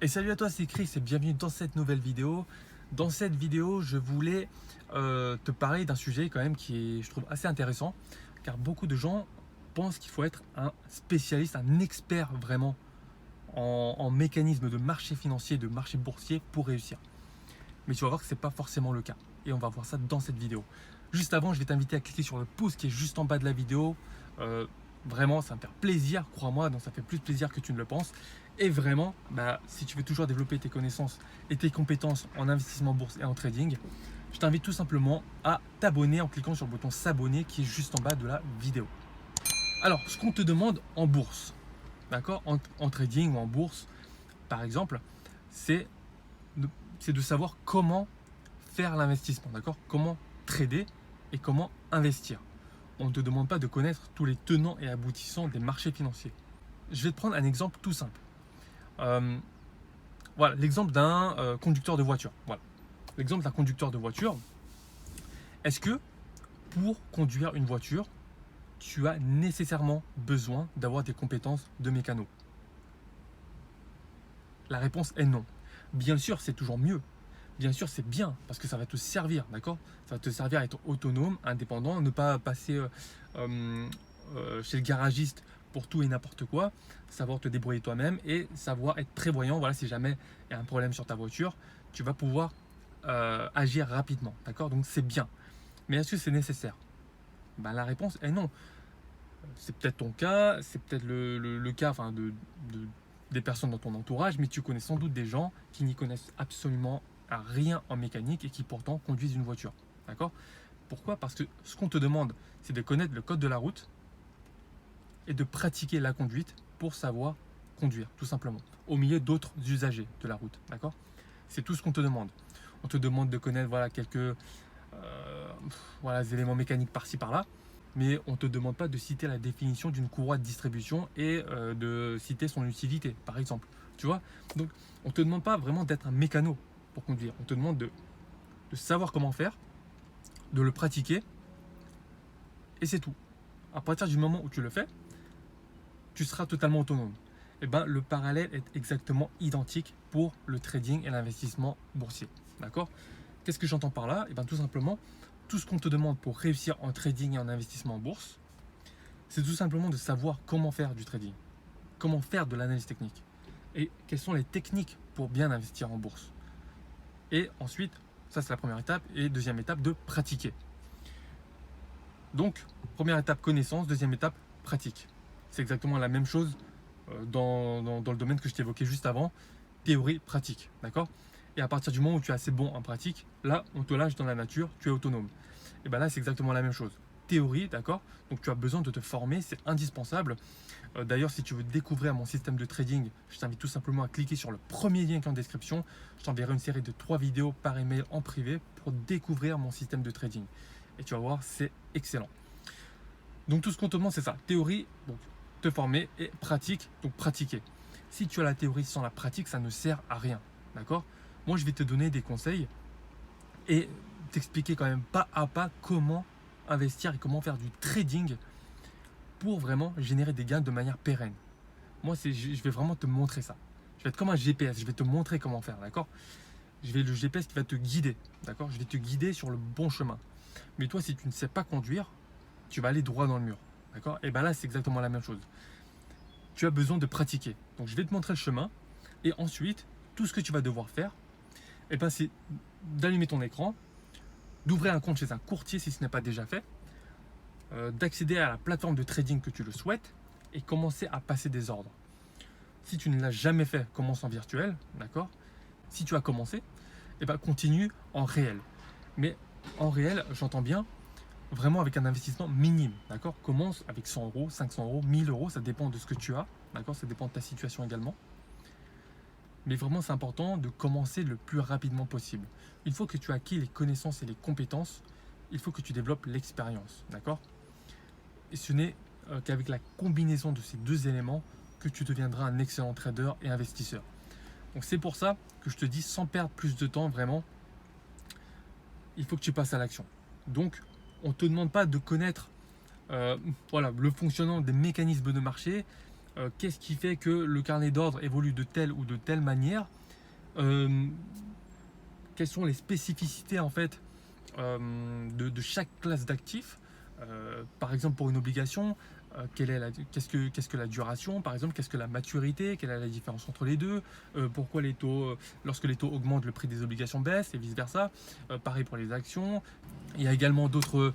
Et salut à toi, c'est Chris et bienvenue dans cette nouvelle vidéo. Dans cette vidéo, je voulais te parler d'un sujet quand même qui est, je trouve, assez intéressant, car beaucoup de gens pensent qu'il faut être un spécialiste, un expert vraiment en mécanisme de marché financier, de marché boursier pour réussir. Mais tu vas voir que ce n'est pas forcément le cas. Et on va voir ça dans cette vidéo. Juste avant, je vais t'inviter à cliquer sur le pouce qui est juste en bas de la vidéo. Euh, Vraiment, ça va me faire plaisir, crois-moi, donc ça fait plus plaisir que tu ne le penses. Et vraiment, si tu veux toujours développer tes connaissances et tes compétences en investissement bourse et en trading, je t'invite tout simplement à t'abonner en cliquant sur le bouton s'abonner qui est juste en bas de la vidéo. Alors, ce qu'on te demande en bourse, d'accord, en trading ou en bourse, par exemple, c'est de savoir comment faire l'investissement, d'accord, comment trader et comment investir. On ne te demande pas de connaître tous les tenants et aboutissants des marchés financiers. Je vais te prendre un exemple tout simple. Voilà, l'exemple d'un conducteur de voiture. Voilà. L'exemple d'un conducteur de voiture. Est-ce que pour conduire une voiture, tu as nécessairement besoin d'avoir des compétences de mécano? La réponse est non. Bien sûr, c'est toujours mieux. Bien sûr, c'est bien parce que ça va te servir, d'accord? Ça va te servir à être autonome, indépendant, ne pas passer chez le garagiste pour tout et n'importe quoi, savoir te débrouiller toi-même et savoir être prévoyant. Voilà, si jamais il y a un problème sur ta voiture, tu vas pouvoir agir rapidement, d'accord? Donc c'est bien. Mais est-ce que c'est nécessaire? La réponse est non. C'est peut-être ton cas, c'est peut-être le cas des personnes dans ton entourage, mais tu connais sans doute des gens qui n'y connaissent absolument rien en mécanique et qui pourtant conduisent une voiture. D'accord? Pourquoi? Parce que ce qu'on te demande, c'est de connaître le code de la route et de pratiquer la conduite pour savoir conduire, tout simplement, au milieu d'autres usagers de la route. D'accord? C'est tout ce qu'on te demande. On te demande de connaître quelques éléments mécaniques par-ci par-là, mais on ne te demande pas de citer la définition d'une courroie de distribution et de citer son utilité, par exemple. Tu vois? Donc, on ne te demande pas vraiment d'être un mécano pour conduire. On te demande de savoir comment faire, de le pratiquer, et c'est tout. À partir du moment où tu le fais, tu seras totalement autonome. Et le parallèle est exactement identique pour le trading et l'investissement boursier. D'accord? Qu'est-ce que j'entends par là? Tout simplement, tout ce qu'on te demande pour réussir en trading et en investissement en bourse, c'est tout simplement de savoir comment faire du trading, comment faire de l'analyse technique et quelles sont les techniques pour bien investir en bourse. Et ensuite, ça c'est la première étape, et deuxième étape, de pratiquer. Donc, première étape, connaissance, deuxième étape, pratique. C'est exactement la même chose dans le domaine que je t'évoquais juste avant, théorie, pratique, d'accord? Et à partir du moment où tu es assez bon en pratique, là, on te lâche dans la nature, tu es autonome. Et là, c'est exactement la même chose. Théorie, d'accord? Donc, tu as besoin de te former, c'est indispensable. D'ailleurs, si tu veux découvrir mon système de trading, je t'invite tout simplement à cliquer sur le premier lien qui est en description. Je t'enverrai une série de 3 vidéos par email en privé pour découvrir mon système de trading. Et tu vas voir, c'est excellent. Donc, tout ce qu'on te demande, c'est ça. Théorie, donc te former, et pratique, donc pratiquer. Si tu as la théorie sans la pratique, ça ne sert à rien. D'accord? Moi, je vais te donner des conseils et t'expliquer quand même pas à pas comment investir et comment faire du trading pour vraiment générer des gains de manière pérenne. Moi, je vais vraiment te montrer ça. Je vais être comme un GPS, je vais te montrer comment faire, d'accord? Je vais le GPS qui va te guider, d'accord? Je vais te guider sur le bon chemin. Mais toi, si tu ne sais pas conduire, tu vas aller droit dans le mur, d'accord? Et là, c'est exactement la même chose. Tu as besoin de pratiquer. Donc, je vais te montrer le chemin. Et ensuite, tout ce que tu vas devoir faire, c'est d'allumer ton écran, d'ouvrir un compte chez un courtier si ce n'est pas déjà fait, d'accéder à la plateforme de trading que tu le souhaites et commencer à passer des ordres. Si tu ne l'as jamais fait, commence en virtuel, d'accord? Si tu as commencé, continue en réel. Mais en réel, j'entends bien, vraiment avec un investissement minime, d'accord? Commence avec 100 euros, 500 euros, 1000 euros, ça dépend de ce que tu as, d'accord? Ça dépend de ta situation également. Mais vraiment, c'est important de commencer le plus rapidement possible. Une fois que tu as acquis les connaissances et les compétences, il faut que tu développes l'expérience, d'accord? Et ce n'est qu'avec la combinaison de ces deux éléments que tu deviendras un excellent trader et investisseur. Donc c'est pour ça que je te dis, sans perdre plus de temps, vraiment, il faut que tu passes à l'action. Donc, on ne te demande pas de connaître le fonctionnement des mécanismes de marché, qu'est-ce qui fait que le carnet d'ordre évolue de telle ou de telle manière, quelles sont les spécificités en fait de chaque classe d'actifs. Par exemple, pour une obligation, qu'est-ce que la duration, par exemple, qu'est-ce que la maturité, quelle est la différence entre les deux, pourquoi les taux, lorsque les taux augmentent, le prix des obligations baisse et vice-versa. Pareil pour les actions. Il y a également d'autres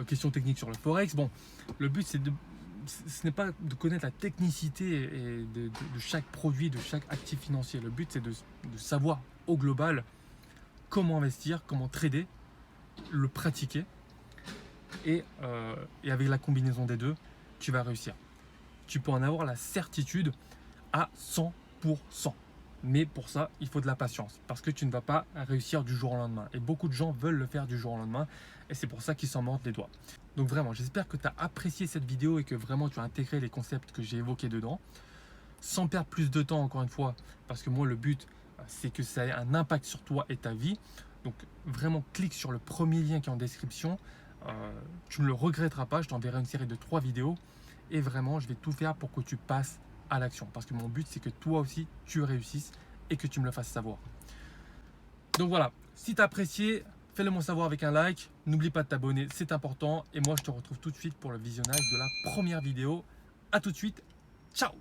questions techniques sur le forex. Bon, le but ce n'est pas de connaître la technicité de chaque produit, de chaque actif financier. Le but c'est de savoir au global comment investir, comment trader, le pratiquer. Et avec la combinaison des deux, tu vas réussir. Tu peux en avoir la certitude à 100%. Mais pour ça, il faut de la patience parce que tu ne vas pas réussir du jour au lendemain. Et beaucoup de gens veulent le faire du jour au lendemain et c'est pour ça qu'ils s'en mordent les doigts. Donc vraiment, j'espère que tu as apprécié cette vidéo et que vraiment tu as intégré les concepts que j'ai évoqués dedans. Sans perdre plus de temps, encore une fois, parce que moi, le but, c'est que ça ait un impact sur toi et ta vie. Donc vraiment, clique sur le premier lien qui est en description. Tu ne le regretteras pas, je t'enverrai une série de 3 vidéos et vraiment je vais tout faire pour que tu passes à l'action parce que mon but c'est que toi aussi tu réussisses et que tu me le fasses savoir. Donc voilà, si tu as apprécié, fais-le moi savoir avec un like, n'oublie pas de t'abonner, c'est important et moi je te retrouve tout de suite pour le visionnage de la première vidéo. À tout de suite, ciao.